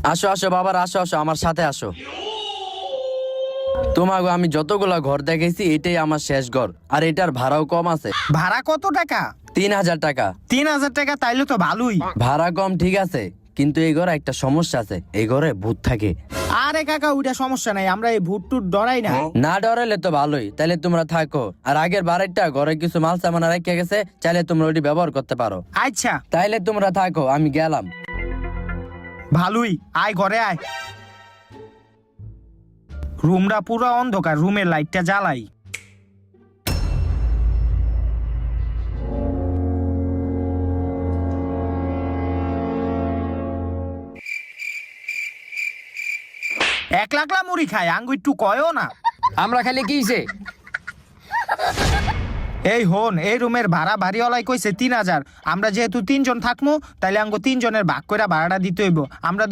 আসো আসো বাবার, আসো আসো, আমার সাথে আসো। তোমাকে আমি যতগুলা ঘর দেখেছি এটাই আমার শেষ ঘর, আর এটার ভাড়াও কম আছে। ভাড়া কত টাকা? 3000 টাকা। 3000 টাকা? তাইলে তো ভালোই। ভাড়া কম ঠিক আছে, কিন্তু এই ঘরে একটা সমস্যা আছে, এই ঘরে ভূত থাকে। আরে কাকা, ওইটা সমস্যা নাই, আমরা এই ভূত টুট ডরাই না। না ডরাইলে তো ভালোই, তাইলে তোমরা থাকো। আর আগের বারেরটা ঘরে কিছু মাল সামান রেখে গেছে, চাইলে তোমরা ওটি ব্যবহার করতে পারো। আচ্ছা তাইলে তোমরা থাকো, আমি গেলাম। ভালোই, আয় ঘরে আয়। রুমটা পুরো অন্ধকার, রুমের লাইটটা জ্বালাই। এক লাখলা মুড়ি খায়, আঙ্গু একটু কয়ও না। আমরা খালি কি হইছে? এই হন, এই রুমের ভাড়া বাড়িওয়ালাই কইছে 3000। আমরা যেহেতু 3 জন থাকবো, তাইলে আঙ্গু 3 জনের ভাগ করে ভাড়াটা দিতে হইব। আমরা